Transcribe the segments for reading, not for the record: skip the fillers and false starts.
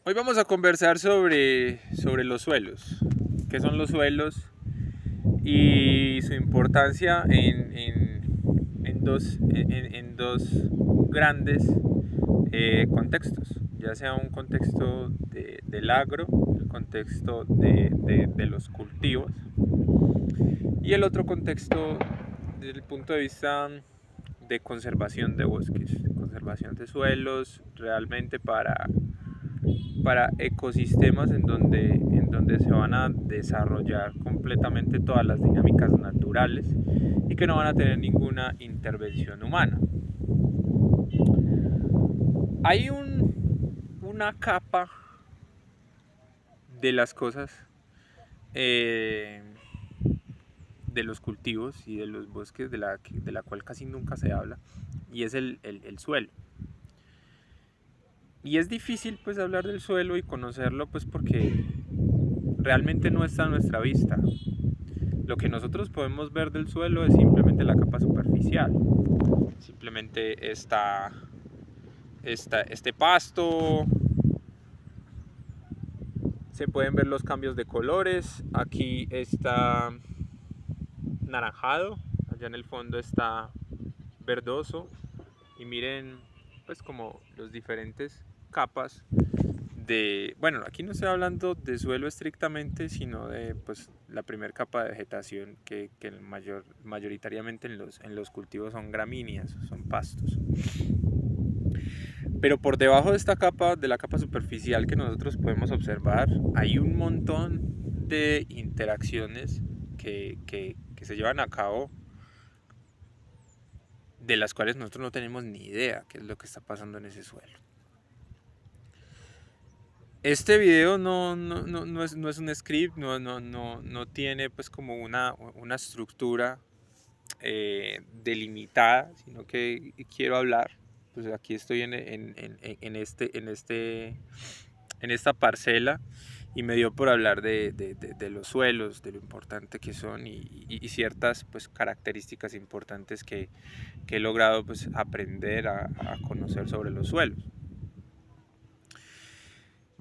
Hoy vamos a conversar sobre los suelos, qué son los suelos y su importancia en dos grandes contextos, ya sea un contexto del agro, el contexto de los cultivos y el otro contexto desde el punto de vista de conservación de bosques, conservación de suelos, realmente para ecosistemas en donde se van a desarrollar completamente todas las dinámicas naturales y que no van a tener ninguna intervención humana. Hay una capa de las cosas, eh, de los cultivos y de los bosques de la cual casi nunca se habla, y es el suelo. Y es difícil pues hablar del suelo y conocerlo pues porque realmente no está a nuestra vista. Lo que nosotros podemos ver del suelo es simplemente la capa superficial. Simplemente este pasto, se pueden ver los cambios de colores. Aquí está naranjado, allá en el fondo está verdoso. Y miren pues como los diferentes capas bueno, aquí no estoy hablando de suelo estrictamente, sino de pues la primera capa de vegetación que mayoritariamente en los cultivos son gramíneas, son pastos. Pero por debajo de esta capa, de la capa superficial que nosotros podemos observar, hay un montón de interacciones que se llevan a cabo, de las cuales nosotros no tenemos ni idea qué es lo que está pasando en ese suelo. Este video no es un script, no tiene pues como una estructura delimitada, sino que quiero hablar. Pues aquí estoy en esta parcela y me dio por hablar de los suelos, de lo importante que son y ciertas pues características importantes que he logrado pues aprender a conocer sobre los suelos.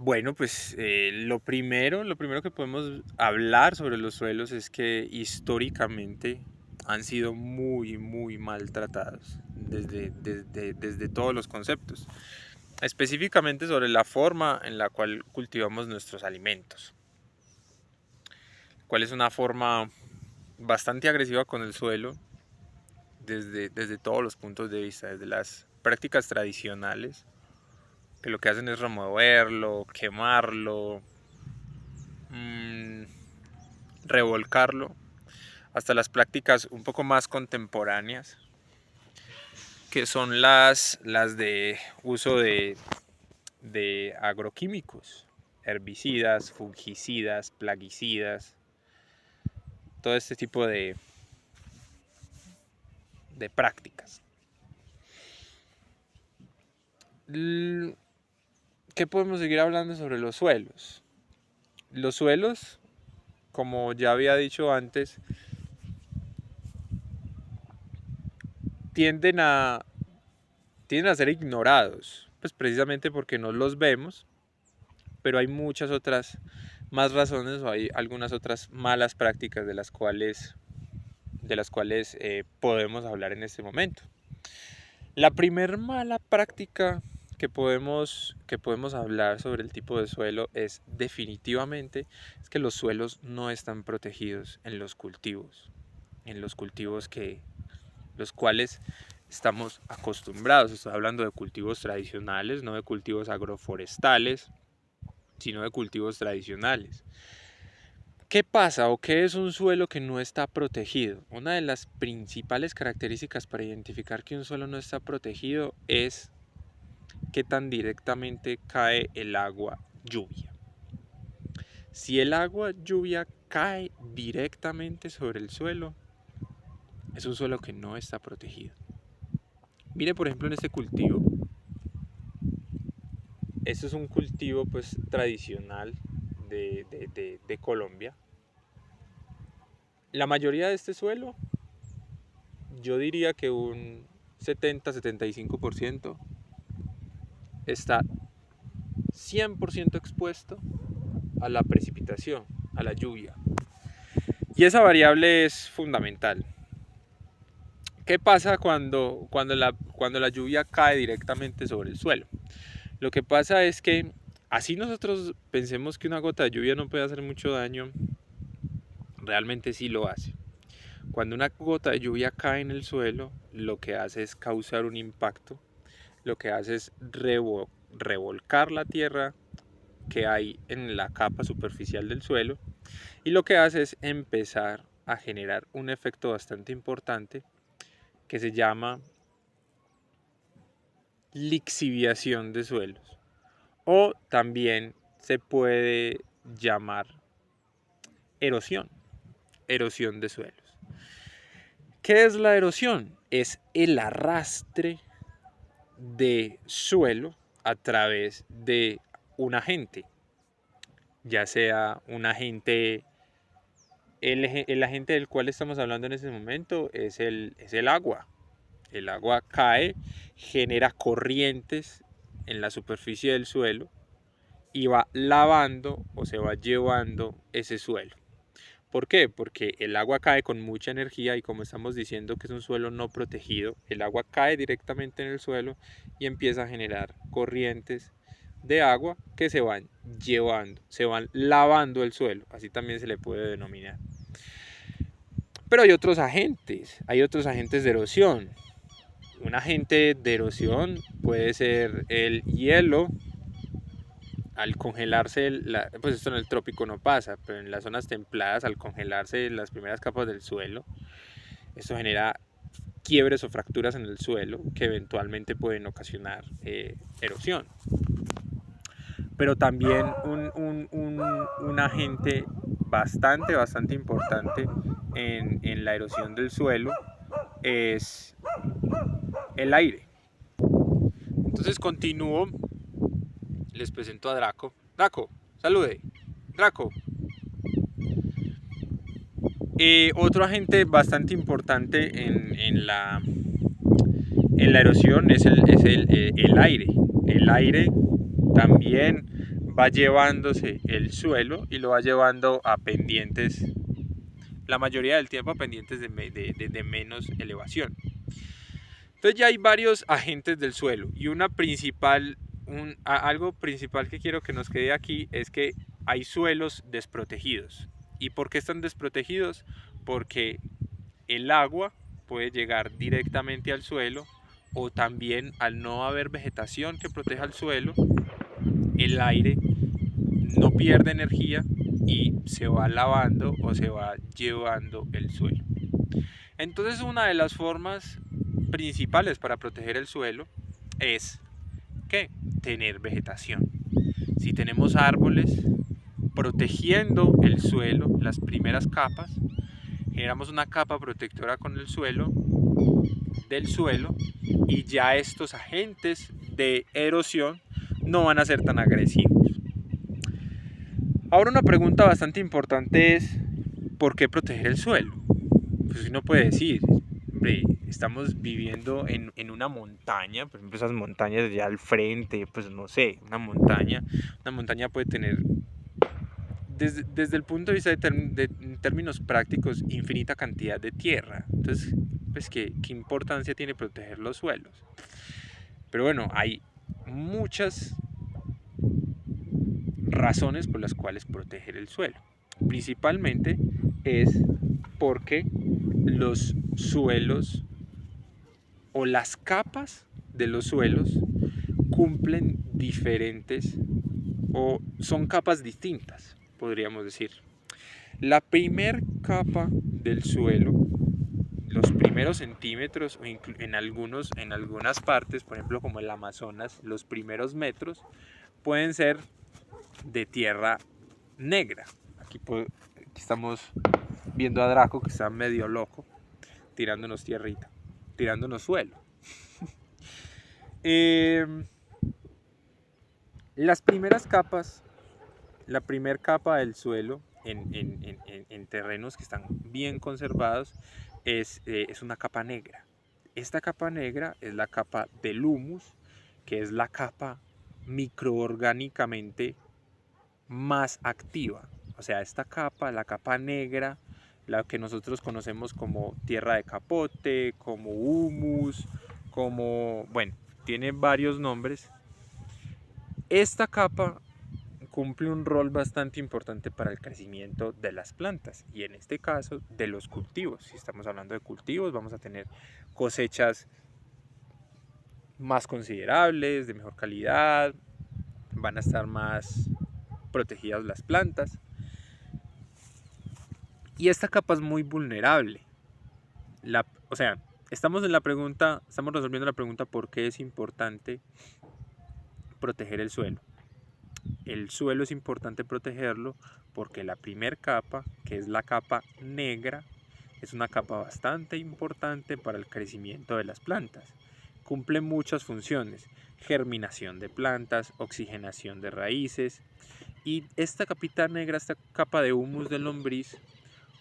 Bueno, pues lo primero que podemos hablar sobre los suelos es que históricamente han sido muy, muy maltratados desde todos los conceptos, específicamente sobre la forma en la cual cultivamos nuestros alimentos, cuál es una forma bastante agresiva con el suelo desde todos los puntos de vista, desde las prácticas tradicionales, que lo que hacen es removerlo, quemarlo, revolcarlo, hasta las prácticas un poco más contemporáneas, que son las de uso de agroquímicos, herbicidas, fungicidas, plaguicidas, todo este tipo de prácticas. ¿Qué podemos seguir hablando sobre los suelos? Los suelos, como ya había dicho antes, tienden a, tienden a ser ignorados, pues precisamente porque no los vemos, pero hay muchas otras más razones o hay algunas otras malas prácticas de las cuales podemos hablar en este momento. La primer mala práctica que podemos hablar sobre el tipo de suelo es definitivamente es que los suelos no están protegidos en los cultivos los cuales estamos acostumbrados. Estoy hablando de cultivos tradicionales, no de cultivos agroforestales, sino de cultivos tradicionales. ¿Qué pasa o qué es un suelo que no está protegido? Una de las principales características para identificar que un suelo no está protegido es qué tan directamente cae el agua lluvia. Si el agua lluvia cae directamente sobre el suelo, es un suelo que no está protegido. Mire por ejemplo en este cultivo. Este es un cultivo pues tradicional de Colombia. La mayoría de este suelo, yo diría que un 70-75% está 100% expuesto a la precipitación, a la lluvia. Y esa variable es fundamental. ¿Qué pasa cuando la lluvia cae directamente sobre el suelo? Lo que pasa es que así nosotros pensemos que una gota de lluvia no puede hacer mucho daño, realmente sí lo hace. Cuando una gota de lluvia cae en el suelo, lo que hace es causar un impacto, lo que hace es revolcar la tierra que hay en la capa superficial del suelo, y lo que hace es empezar a generar un efecto bastante importante que se llama lixiviación de suelos, o también se puede llamar erosión de suelos. ¿Qué es la erosión? Es el arrastre de suelo a través de un agente, ya sea un agente, el agente del cual estamos hablando en este momento es el agua. El agua cae, genera corrientes en la superficie del suelo y va lavando o se va llevando ese suelo. ¿Por qué? Porque el agua cae con mucha energía y como estamos diciendo que es un suelo no protegido, el agua cae directamente en el suelo y empieza a generar corrientes de agua que se van llevando, se van lavando el suelo, así también se le puede denominar. Pero hay otros agentes de erosión. Un agente de erosión puede ser el hielo. Al congelarse, pues esto en el trópico no pasa, pero en las zonas templadas, al congelarse las primeras capas del suelo, esto genera quiebres o fracturas en el suelo que eventualmente pueden ocasionar erosión. Pero también un agente bastante importante en la erosión del suelo es el aire. Entonces continúo, les presento a Draco. Draco, salude. Draco. Otro agente bastante importante en la erosión es el aire. El aire también va llevándose el suelo y lo va llevando a pendientes, la mayoría del tiempo a pendientes de menos elevación. Entonces ya hay varios agentes del suelo y algo principal que quiero que nos quede aquí es que hay suelos desprotegidos. ¿Y por qué están desprotegidos? Porque el agua puede llegar directamente al suelo, o también al no haber vegetación que proteja el suelo, el aire no pierde energía y se va lavando o se va llevando el suelo. Entonces una de las formas principales para proteger el suelo es ¿qué? Tener vegetación. Si tenemos árboles protegiendo el suelo, las primeras capas, generamos una capa protectora con el suelo, del suelo, y ya estos agentes de erosión no van a ser tan agresivos. Ahora una pregunta bastante importante es ¿por qué proteger el suelo? Pues uno puede decir, hombre, estamos viviendo en una montaña, por ejemplo esas montañas allá al frente, pues no sé, una montaña puede tener desde el punto de vista en términos prácticos, infinita cantidad de tierra. Entonces, pues, ¿qué importancia tiene proteger los suelos? Pero bueno, hay muchas razones por las cuales proteger el suelo. Principalmente es porque los suelos o las capas de los suelos cumplen diferentes o son capas distintas, podríamos decir. La primer capa del suelo, los primeros centímetros, o en algunas partes, por ejemplo como el Amazonas, los primeros metros pueden ser de tierra negra. Aquí estamos viendo a Draco que está medio loco, tirándonos tierrita, tirándonos suelo. Las primeras capas, la primera capa del suelo en terrenos que están bien conservados es una capa negra. Esta capa negra es la capa del humus, que es la capa microorgánicamente más activa. O sea, esta capa, la capa negra, la que nosotros conocemos como tierra de capote, como humus, como, bueno, tiene varios nombres. Esta capa cumple un rol bastante importante para el crecimiento de las plantas y en este caso de los cultivos. Si estamos hablando de cultivos, vamos a tener cosechas más considerables, de mejor calidad, van a estar más protegidas las plantas. Y esta capa es muy vulnerable. O sea, estamos resolviendo la pregunta por qué es importante proteger el suelo. El suelo es importante protegerlo porque la primera capa, que es la capa negra, es una capa bastante importante para el crecimiento de las plantas. Cumple muchas funciones: germinación de plantas, oxigenación de raíces. Y esta capita negra, esta capa de humus de lombriz,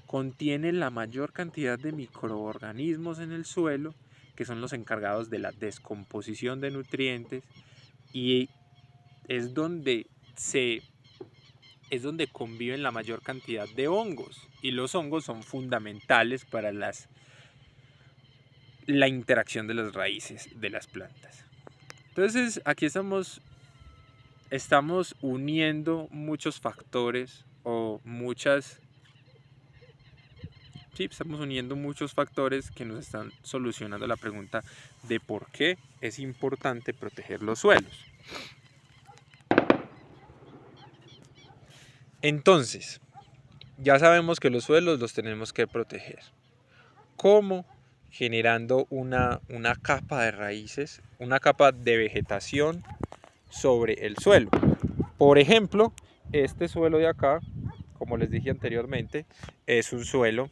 contiene la mayor cantidad de microorganismos en el suelo, que son los encargados de la descomposición de nutrientes, y es donde conviven la mayor cantidad de hongos, y los hongos son fundamentales para la interacción de las raíces de las plantas. Entonces aquí estamos uniendo muchos factores estamos uniendo muchos factores que nos están solucionando la pregunta de por qué es importante proteger los suelos. Entonces, ya sabemos que los suelos los tenemos que proteger. ¿Cómo? Generando una capa de raíces, una capa de vegetación sobre el suelo. Por ejemplo, este suelo de acá, como les dije anteriormente, es un suelo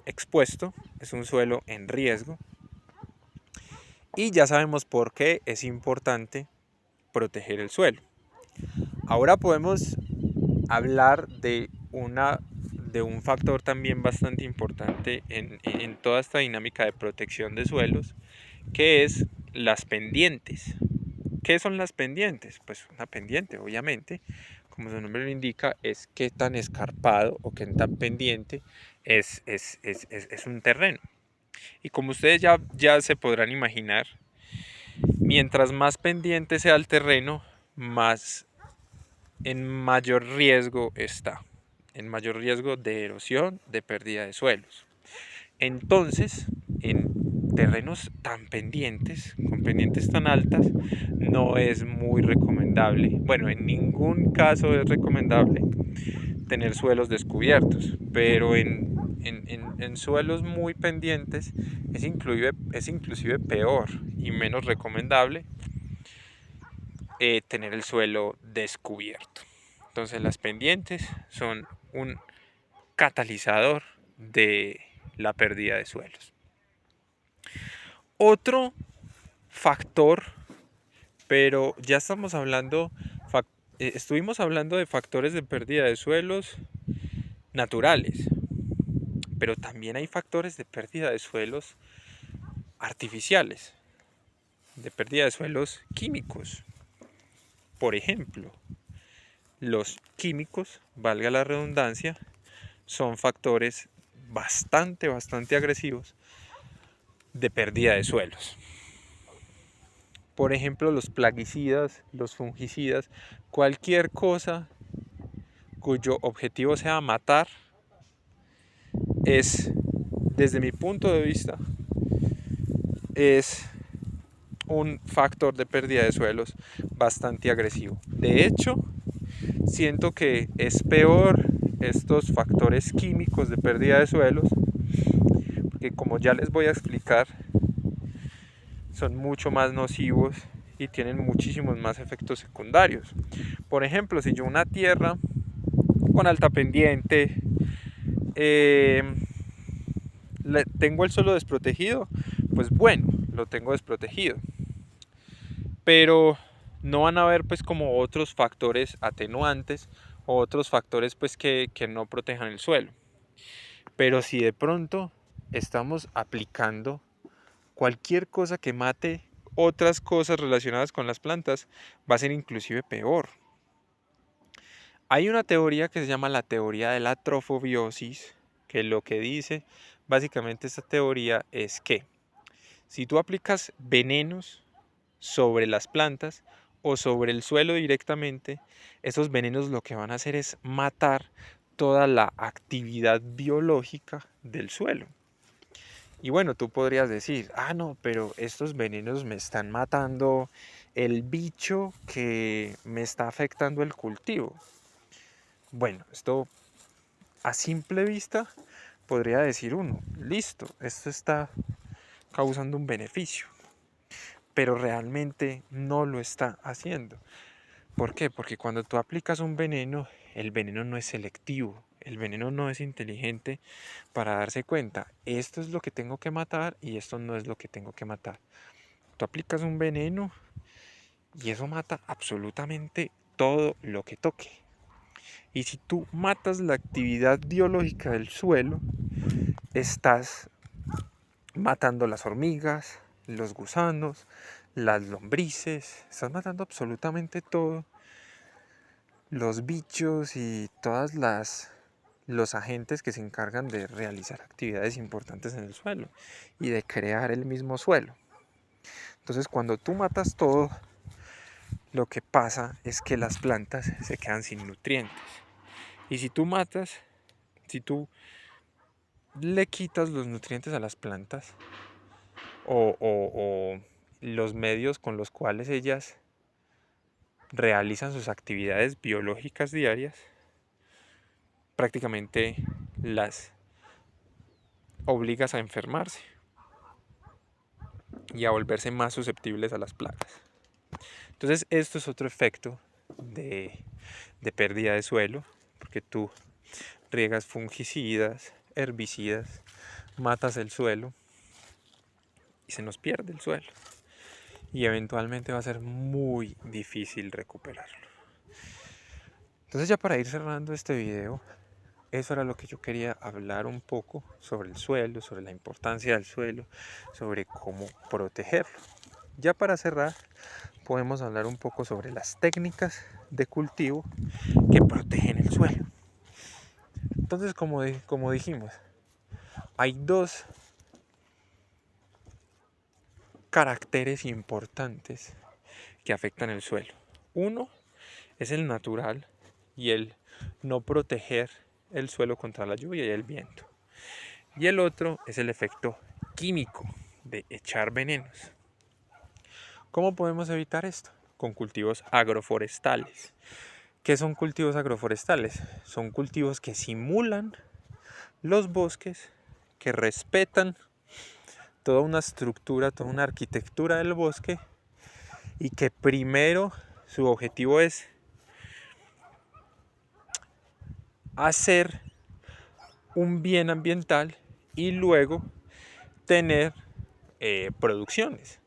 expuesto, es un suelo en riesgo. Y ya sabemos por qué es importante proteger el suelo. Ahora podemos hablar de un factor también bastante importante en toda esta dinámica de protección de suelos, que es las pendientes. ¿Qué son las pendientes? Pues una pendiente, obviamente, como su nombre lo indica, es qué tan escarpado o qué tan pendiente es un terreno. Y como ustedes ya se podrán imaginar, mientras más pendiente sea el terreno, en mayor riesgo está, en mayor riesgo de erosión, de pérdida de suelos. Entonces, en terrenos tan pendientes, con pendientes tan altas, no es muy recomendable, bueno, en ningún caso es recomendable tener suelos descubiertos, pero en suelos muy pendientes es inclusive peor y menos recomendable tener el suelo descubierto. Entonces las pendientes son un catalizador de la pérdida de suelos. Otro factor, pero ya estuvimos hablando de factores de pérdida de suelos naturales, pero también hay factores de pérdida de suelos artificiales, de pérdida de suelos químicos. Por ejemplo, los químicos, valga la redundancia, son factores bastante agresivos de pérdida de suelos. Por ejemplo, los plaguicidas, los fungicidas, cualquier cosa cuyo objetivo sea matar, desde mi punto de vista, es un factor de pérdida de suelos bastante agresivo. De hecho, siento que es peor estos factores químicos de pérdida de suelos, porque como ya les voy a explicar, son mucho más nocivos y tienen muchísimos más efectos secundarios. Por ejemplo, si yo una tierra con alta pendiente tengo el suelo desprotegido, pues bueno, lo tengo desprotegido, pero no van a haber pues como otros factores atenuantes o otros factores pues que no protejan el suelo. Pero si de pronto estamos aplicando cualquier cosa que mate otras cosas relacionadas con las plantas, va a ser inclusive peor. Hay una teoría que se llama la teoría de la trofobiosis, que lo que dice básicamente esta teoría es que si tú aplicas venenos sobre las plantas o sobre el suelo directamente, esos venenos lo que van a hacer es matar toda la actividad biológica del suelo. Y bueno, tú podrías decir, ah, no, pero estos venenos me están matando el bicho que me está afectando el cultivo. Bueno, esto a simple vista podría decir uno, listo, esto está causando un beneficio, pero realmente no lo está haciendo. ¿Por qué? Porque cuando tú aplicas un veneno, el veneno no es selectivo, el veneno no es inteligente para darse cuenta, esto es lo que tengo que matar y esto no es lo que tengo que matar. Tú aplicas un veneno y eso mata absolutamente todo lo que toque. Y si tú matas la actividad biológica del suelo, estás matando las hormigas, los gusanos, las lombrices, estás matando absolutamente todo, los bichos y todas los agentes que se encargan de realizar actividades importantes en el suelo y de crear el mismo suelo. Entonces, cuando tú matas todo, lo que pasa es que las plantas se quedan sin nutrientes. Y si tú le quitas los nutrientes a las plantas o los medios con los cuales ellas realizan sus actividades biológicas diarias, prácticamente las obligas a enfermarse y a volverse más susceptibles a las plagas. Entonces esto es otro efecto de pérdida de suelo, porque tú riegas fungicidas, herbicidas, matas el suelo y se nos pierde el suelo. Y eventualmente va a ser muy difícil recuperarlo. Entonces ya para ir cerrando este video, eso era lo que yo quería hablar un poco sobre el suelo, sobre la importancia del suelo, sobre cómo protegerlo. Ya para cerrar, podemos hablar un poco sobre las técnicas de cultivo que protegen el suelo. Entonces, como dijimos, hay dos caracteres importantes que afectan el suelo. Uno es el natural y el no proteger el suelo contra la lluvia y el viento. Y el otro es el efecto químico de echar venenos. ¿Cómo podemos evitar esto? Con cultivos agroforestales. ¿Qué son cultivos agroforestales? Son cultivos que simulan los bosques, que respetan toda una estructura, toda una arquitectura del bosque y que primero su objetivo es hacer un bien ambiental y luego tener producciones.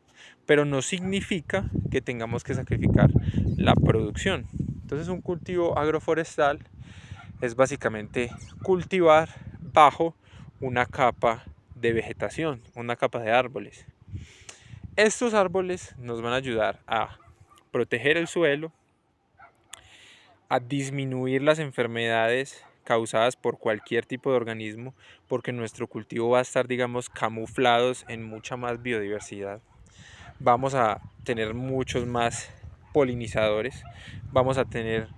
Pero no significa que tengamos que sacrificar la producción. Entonces un cultivo agroforestal es básicamente cultivar bajo una capa de vegetación, una capa de árboles. Estos árboles nos van a ayudar a proteger el suelo, a disminuir las enfermedades causadas por cualquier tipo de organismo, porque nuestro cultivo va a estar, digamos, camuflados en mucha más biodiversidad. Vamos a tener muchos más polinizadores, vamos a tener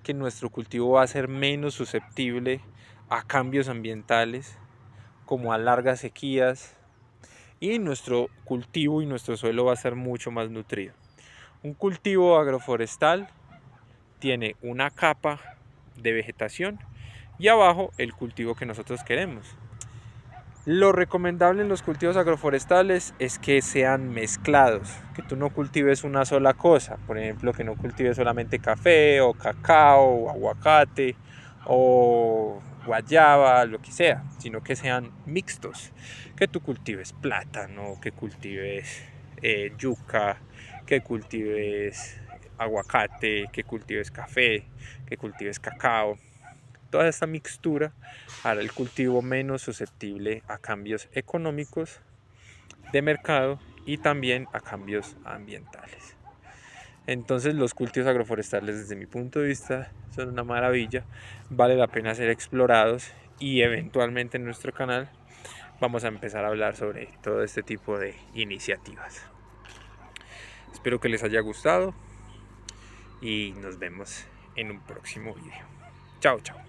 que nuestro cultivo va a ser menos susceptible a cambios ambientales, como a largas sequías, y nuestro cultivo y nuestro suelo va a ser mucho más nutrido. Un cultivo agroforestal tiene una capa de vegetación y abajo el cultivo que nosotros queremos. Lo recomendable en los cultivos agroforestales es que sean mezclados, que tú no cultives una sola cosa, por ejemplo, que no cultives solamente café o cacao o aguacate o guayaba, lo que sea, sino que sean mixtos, que tú cultives plátano, que cultives yuca, que cultives aguacate, que cultives café, que cultives cacao. Toda esta mixtura hará el cultivo menos susceptible a cambios económicos de mercado y también a cambios ambientales. Entonces los cultivos agroforestales desde mi punto de vista son una maravilla, vale la pena ser explorados y eventualmente en nuestro canal vamos a empezar a hablar sobre todo este tipo de iniciativas. Espero que les haya gustado y nos vemos en un próximo video. Chao, chao.